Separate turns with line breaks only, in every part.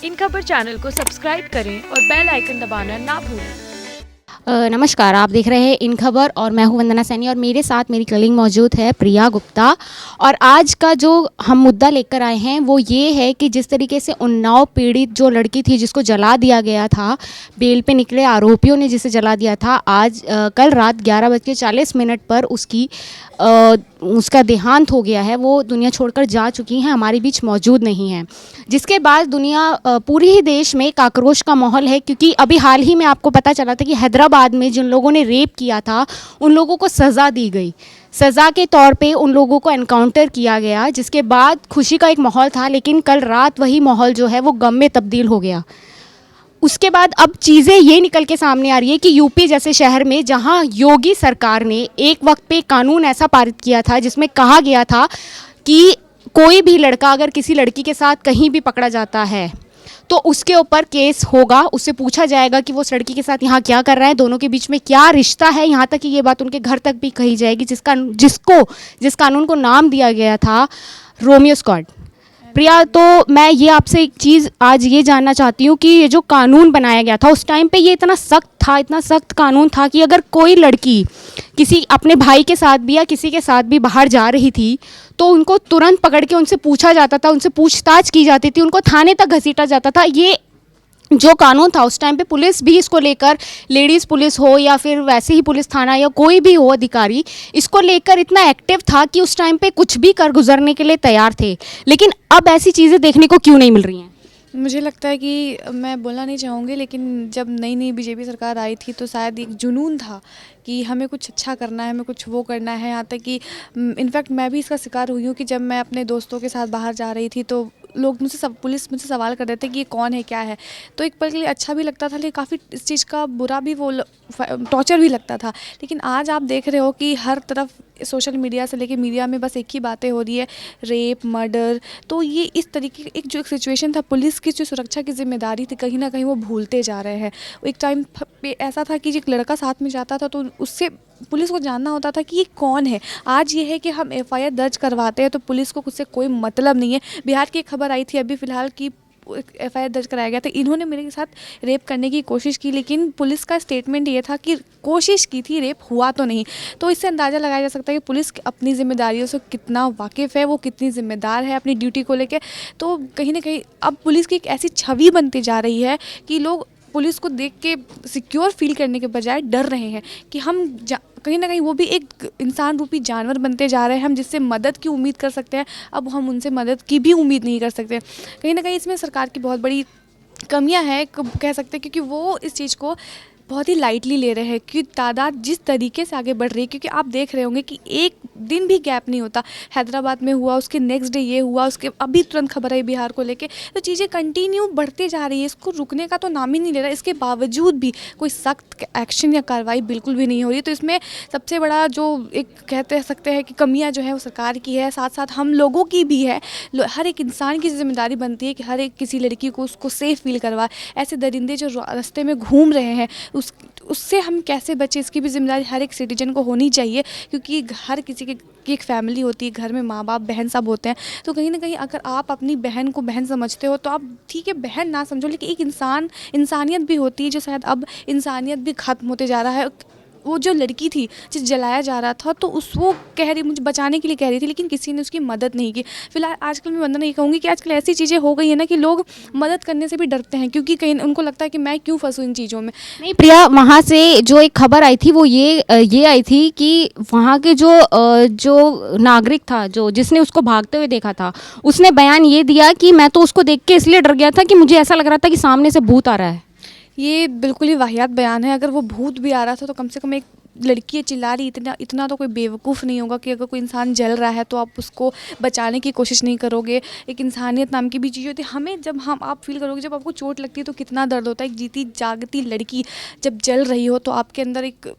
इन खबर चैनल को सब्सक्राइब करें और बेल आइकन दबाना ना भूलें।
नमस्कार, आप देख रहे हैं इन खबर और मैं हूं वंदना सैनी और मेरे साथ मेरी कलीग मौजूद है प्रिया गुप्ता। और आज का जो हम मुद्दा लेकर आए हैं वो ये है कि जिस तरीके से उन्नाव पीड़ित जो लड़की थी जिसको जला दिया गया था, बेल पे निकले आरोपियों ने जिसे जला दिया था, आज कल रात 11:40 पर उसका देहांत हो गया है। वो दुनिया छोड़कर जा चुकी हैं, हमारे बीच मौजूद नहीं हैं। जिसके बाद दुनिया पूरी ही देश में एक आक्रोश का माहौल है, क्योंकि अभी हाल ही में आपको पता चला था कि हैदराबाद में जिन लोगों ने रेप किया था उन लोगों को सज़ा दी गई। सज़ा के तौर पे उन लोगों को एनकाउंटर किया गया, जिसके बाद खुशी का एक माहौल था, लेकिन कल रात वही माहौल जो है वो गम में तब्दील हो गया। उसके बाद अब चीज़ें ये निकल के सामने आ रही है कि यूपी जैसे शहर में, जहां योगी सरकार ने एक वक्त पे कानून ऐसा पारित किया था जिसमें कहा गया था कि कोई भी लड़का अगर किसी लड़की के साथ कहीं भी पकड़ा जाता है तो उसके ऊपर केस होगा, उससे पूछा जाएगा कि वो उस लड़की के साथ यहाँ क्या कर रहा है, दोनों के बीच में क्या रिश्ता है, यहाँ तक कि ये बात उनके घर तक भी कही जाएगी, जिस कानून को नाम दिया गया था रोमियो स्क्वाड। प्रिया, तो मैं ये आपसे एक चीज़ आज ये जानना चाहती हूँ कि ये जो कानून बनाया गया था उस टाइम पे ये इतना सख्त कानून था कि अगर कोई लड़की किसी अपने भाई के साथ भी या किसी के साथ भी बाहर जा रही थी तो उनको तुरंत पकड़ के उनसे पूछा जाता था, उनसे पूछताछ की जाती थी, उनको थाने तक घसीटा जाता था। ये जो कानून था उस टाइम पे पुलिस भी इसको लेकर, लेडीज़ पुलिस हो या फिर वैसे ही पुलिस थाना या कोई भी हो अधिकारी, इसको लेकर इतना एक्टिव था कि उस टाइम पे कुछ भी कर गुजरने के लिए तैयार थे। लेकिन अब ऐसी चीज़ें देखने को क्यों नहीं मिल रही हैं?
मुझे लगता है कि मैं बोलना नहीं चाहूँगी, लेकिन जब नई बीजेपी सरकार आई थी तो शायद एक जुनून था कि हमें कुछ अच्छा करना है, हमें कुछ वो करना है। यहाँ तक कि इनफैक्ट मैं भी इसका शिकार हुई हूँ कि जब मैं अपने दोस्तों के साथ बाहर जा रही थी तो पुलिस मुझसे सवाल कर रहे थे कि ये कौन है, क्या है। तो एक पल के लिए अच्छा भी लगता था, लेकिन काफ़ी इस चीज़ का बुरा भी टॉर्चर भी लगता था। लेकिन आज आप देख रहे हो कि हर तरफ सोशल मीडिया से लेके मीडिया में बस एक ही बातें हो रही है, रेप, मर्डर। तो ये इस तरीके एक जो एक सिचुएशन था, पुलिस की जो सुरक्षा की जिम्मेदारी थी कहीं ना कहीं वो भूलते जा रहे हैं। एक टाइम पे ऐसा था कि एक लड़का साथ में जाता था तो उससे पुलिस को जानना होता था कि ये कौन है। आज ये है कि हम एफआईआर दर्ज करवाते हैं तो पुलिस को उससे कोई मतलब नहीं है। बिहार की एक खबर आई थी अभी फ़िलहाल की एफआईआर दर्ज कराया गया था, इन्होंने मेरे साथ रेप करने की कोशिश की, लेकिन पुलिस का स्टेटमेंट ये था कि कोशिश की थी, रेप हुआ तो नहीं। तो इससे अंदाज़ा लगाया जा सकता है कि पुलिस अपनी जिम्मेदारियों से कितना वाकिफ़ है, वो कितनी जिम्मेदार है अपनी ड्यूटी को लेकर। तो कहीं ना कहीं अब पुलिस की एक ऐसी छवि बनती जा रही है कि लोग पुलिस को देख के सिक्योर फील करने के बजाय डर रहे हैं कि हम कहीं ना कहीं वो भी एक इंसान रूपी जानवर बनते जा रहे हैं। हम जिससे मदद की उम्मीद कर सकते हैं, अब हम उनसे मदद की भी उम्मीद नहीं कर सकते। कहीं ना कहीं इसमें सरकार की बहुत बड़ी कमियां हैं कह सकते हैं, क्योंकि वो इस चीज़ को बहुत ही लाइटली ले रहे हैं। क्योंकि तादाद जिस तरीके से आगे बढ़ रही है, क्योंकि आप देख रहे होंगे कि एक दिन भी गैप नहीं होता। हैदराबाद में हुआ, उसके नेक्स्ट डे ये हुआ, उसके अभी तुरंत खबर आई बिहार को लेके। तो चीज़ें कंटिन्यू बढ़ते जा रही है, इसको रुकने का तो नाम ही नहीं ले रहा। इसके बावजूद भी कोई सख्त एक्शन या कार्रवाई बिल्कुल भी नहीं हो रही। तो इसमें सबसे बड़ा जो एक कहते सकते हैं कि कमियाँ जो है वो सरकार की है, साथ साथ हम लोगों की भी है। हर एक इंसान की जिम्मेदारी बनती है कि हर एक किसी लड़की को उसको सेफ़ फील करवाए। ऐसे दरिंदे जो रास्ते में घूम रहे हैं उससे हम कैसे बचें, इसकी भी जिम्मेदारी हर एक सिटीजन को होनी चाहिए, क्योंकि हर किसी की एक फैमिली होती है, घर में माँ बाप बहन सब होते हैं। तो कहीं ना कहीं अगर आप अपनी बहन को बहन समझते हो तो आप ठीक है बहन ना समझो, लेकिन एक इंसानियत भी होती है, जो शायद अब इंसानियत भी ख़त्म होते जा रहा है। वो जो लड़की थी जिस जलाया जा रहा था तो वो कह रही, मुझे बचाने के लिए कह रही थी, लेकिन किसी ने उसकी मदद नहीं की। फिलहाल आजकल मैं वंदना ये कहूँगी कि आजकल ऐसी चीज़ें हो गई है ना कि लोग मदद करने से भी डरते हैं, क्योंकि कहीं उनको लगता है कि मैं क्यों फंसूँ इन चीज़ों में।
नहीं प्रिया, वहाँ से जो एक खबर आई थी वो ये आई थी कि वहाँ के जो नागरिक था, जिसने उसको भागते हुए देखा था, उसने बयान ये दिया कि मैं तो उसको देख के इसलिए डर गया था कि मुझे ऐसा लग रहा था कि सामने से भूत आ रहा है।
ये बिल्कुल ही वाहियात बयान है। अगर वो भूत भी आ रहा था तो कम से कम एक लड़की चिल्ला रही, इतना तो कोई बेवकूफ़ नहीं होगा कि अगर कोई इंसान जल रहा है तो आप उसको बचाने की कोशिश नहीं करोगे। एक इंसानियत नाम की भी चीज़ होती है। हमें जब आप फील करोगे, जब आपको चोट लगती है तो कितना दर्द होता है। एक जीती जागती लड़की जब जल रही हो तो आपके अंदर एक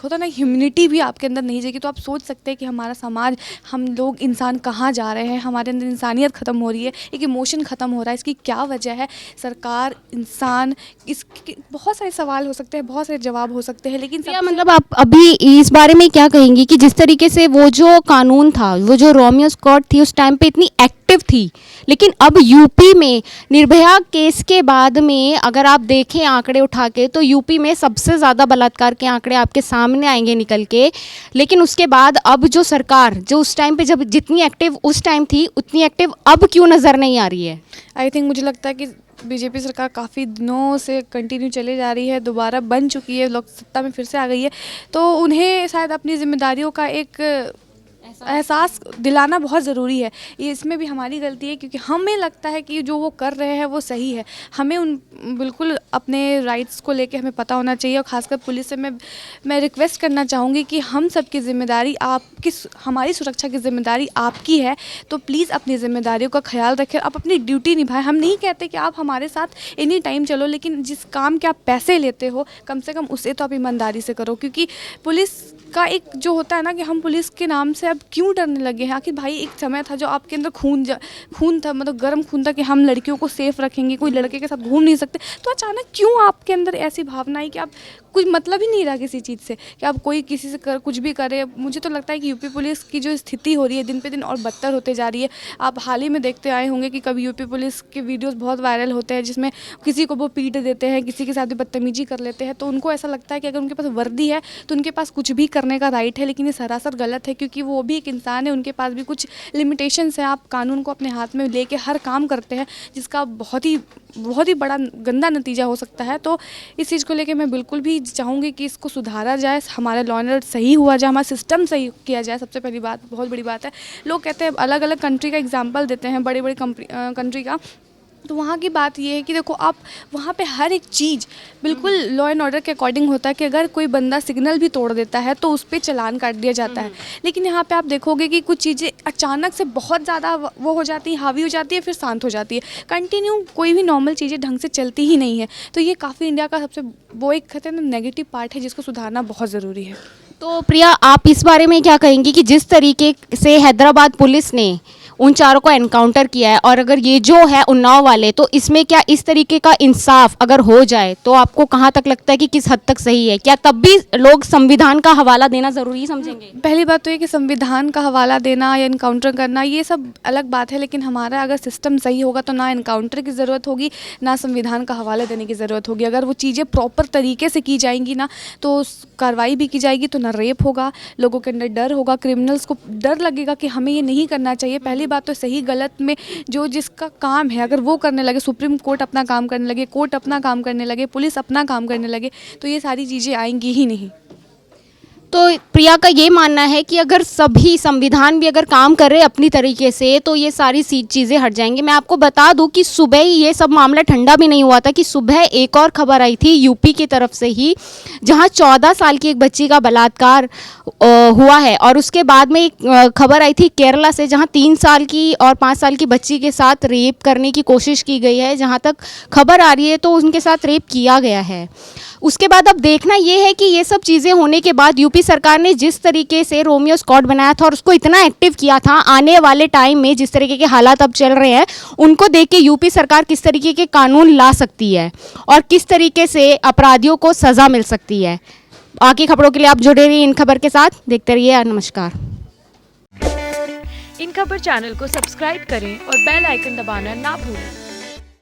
होता ना ह्यूमैनिटी भी आपके अंदर नहीं जाएगी। तो आप सोच सकते हैं कि हमारा समाज, हम लोग इंसान कहाँ जा रहे हैं, हमारे अंदर इंसानियत ख़त्म हो रही है, एक इमोशन ख़त्म हो रहा है। इसकी क्या वजह है? सरकार, इंसान, इसके बहुत सारे सवाल हो सकते हैं, बहुत सारे जवाब हो सकते हैं। लेकिन
क्या मतलब आप अभी इस बारे में क्या कहेंगी कि जिस तरीके से वो जो कानून था, वो जो रोमियो स्क्वाड थी, उस टाइम पे इतनी एक्टिव थी। लेकिन अब यूपी में निर्भया केस के बाद में अगर आप देखें आंकड़े उठा के, तो यूपी में सबसे ज़्यादा बलात्कार के आंकड़े आपके सामने आएंगे निकल के। लेकिन उसके बाद अब जो सरकार जो उस टाइम पे जब जितनी एक्टिव उस टाइम थी उतनी एक्टिव अब क्यों नज़र नहीं आ रही है?
आई थिंक मुझे लगता है कि बीजेपी सरकार काफ़ी दिनों से कंटिन्यू चली जा रही है, दोबारा बन चुकी है, लोग सत्ता में फिर से आ गई है, तो उन्हें शायद अपनी जिम्मेदारियों का एक एहसास दिलाना बहुत ज़रूरी है। ये इसमें भी हमारी गलती है क्योंकि हमें लगता है कि जो वो कर रहे हैं वो सही है। हमें उन बिल्कुल अपने राइट्स को लेके हमें पता होना चाहिए, और ख़ासकर पुलिस से मैं रिक्वेस्ट करना चाहूँगी कि हम सब की जिम्मेदारी आपकी, हमारी सुरक्षा की जिम्मेदारी आपकी है, तो प्लीज़ अपनी जिम्मेदारियों का ख्याल रखें, आप अपनी ड्यूटी निभाएं। हम नहीं कहते कि आप हमारे साथ एनी टाइम चलो, लेकिन जिस काम के आप पैसे लेते हो कम से कम उसे तो आप ईमानदारी से करो। क्योंकि पुलिस का एक जो होता है ना कि हम पुलिस के नाम से अब क्यों डरने लगे हैं। आखिर भाई एक समय था जो आपके अंदर खून था, मतलब गर्म खून था कि हम लड़कियों को सेफ रखेंगे, कोई लड़के के साथ घूम नहीं सकते, तो अचानक क्यों आपके अंदर ऐसी भावना है कि आप कुछ मतलब ही नहीं रहा किसी चीज़ से, कि आप कोई किसी से कुछ भी करे। मुझे तो लगता है कि यूपी पुलिस की जो स्थिति हो रही है दिन पे दिन और बदतर होते जा रही है। आप हाल ही में देखते आए होंगे कि कभी यूपी पुलिस के वीडियोस बहुत वायरल होते हैं जिसमें किसी को वो पीट देते हैं, किसी के साथ भी बदतमीजी कर लेते हैं, तो उनको ऐसा लगता है कि अगर उनके पास वर्दी है तो उनके पास कुछ भी करने का राइट है, लेकिन ये सरासर गलत है, क्योंकि वो भी एक इंसान है, उनके पास भी कुछ लिमिटेशंस हैं। आप कानून को अपने हाथ में लेके हर काम करते हैं जिसका बहुत ही बड़ा गंदा नतीजा हो सकता है। तो इस चीज़ को लेके मैं बिल्कुल भी चाहूँगी कि इसको सुधारा जाए, हमारा लॉ एंड ऑर्डर सही हुआ जाए, हमारा सिस्टम सही किया जाए। सबसे पहली बात, बहुत बड़ी बात है, लोग कहते हैं अलग अलग कंट्री का एग्जांपल देते हैं, बड़े बड़े कंट्री का, तो वहाँ की बात ये है कि देखो आप वहाँ पे हर एक चीज़ बिल्कुल लॉ एंड ऑर्डर के अकॉर्डिंग होता है कि अगर कोई बंदा सिग्नल भी तोड़ देता है तो उस पर चालान काट दिया जाता है। लेकिन यहाँ पे आप देखोगे कि कुछ चीज़ें अचानक से बहुत ज़्यादा वो हो जाती है, हावी हो जाती है, फिर शांत हो जाती है, कंटिन्यू कोई भी नॉर्मल चीज़ें ढंग से चलती ही नहीं है। तो ये काफ़ी इंडिया का सबसे वो एक कहते हैं ना नेगेटिव पार्ट है जिसको सुधारना बहुत ज़रूरी है।
तो प्रिया, आप इस बारे में क्या कहेंगी कि जिस तरीके से हैदराबाद पुलिस ने उन चारों को एनकाउंटर किया है, और अगर ये जो है उन्नाव वाले, तो इसमें क्या इस तरीके का इंसाफ अगर हो जाए तो आपको कहाँ तक लगता है कि किस हद तक सही है? क्या तब भी लोग संविधान का हवाला देना ज़रूरी समझेंगे?
पहली बात तो ये कि संविधान का हवाला देना या इनकाउंटर करना ये सब अलग बात है, लेकिन हमारा अगर सिस्टम सही होगा तो ना इनकाउंटर की ज़रूरत होगी, ना संविधान का हवाला देने की ज़रूरत होगी। अगर वो चीज़ें प्रॉपर तरीके से की जाएंगी ना, तो कार्रवाई भी की जाएगी, तो ना रेप होगा, लोगों के अंदर डर होगा, क्रिमिनल्स को डर लगेगा कि हमें ये नहीं करना चाहिए। पहली बात तो सही गलत में जो जिसका काम है अगर वो करने लगे, सुप्रीम कोर्ट अपना काम करने लगे, कोर्ट अपना काम करने लगे, पुलिस अपना काम करने लगे, तो ये सारी चीज़ें आएंगी ही नहीं।
तो प्रिया का ये मानना है कि अगर सभी संविधान भी अगर काम कर रहे अपनी तरीके से तो ये सारी चीज़ें हट जाएंगी। मैं आपको बता दूं कि सुबह ही ये सब मामला ठंडा भी नहीं हुआ था कि सुबह एक और खबर आई थी यूपी की तरफ से ही, जहां 14 साल की एक बच्ची का बलात्कार हुआ है, और उसके बाद में एक खबर आई थी केरला से जहां 3 साल की और 5 साल की बच्ची के साथ रेप करने की कोशिश की गई है। जहां तक खबर आ रही है तो उनके साथ रेप किया गया है। उसके बाद अब देखना ये है कि ये सब चीज़ें होने के बाद यूपी सरकार ने जिस तरीके से रोमियो स्क्वाड बनाया था और उसको इतना एक्टिव किया था, आने वाले टाइम में जिस तरीके के हालात अब चल रहे हैं उनको देख के यूपी सरकार किस तरीके के कानून ला सकती है और किस तरीके से अपराधियों को सज़ा मिल सकती है। बाकी खबरों के लिए आप जुड़े रहिए इन खबर के साथ, देखते रहिए। नमस्कार।
इन खबर चैनल को सब्सक्राइब करें और बेल आइकन दबाना ना भूलें।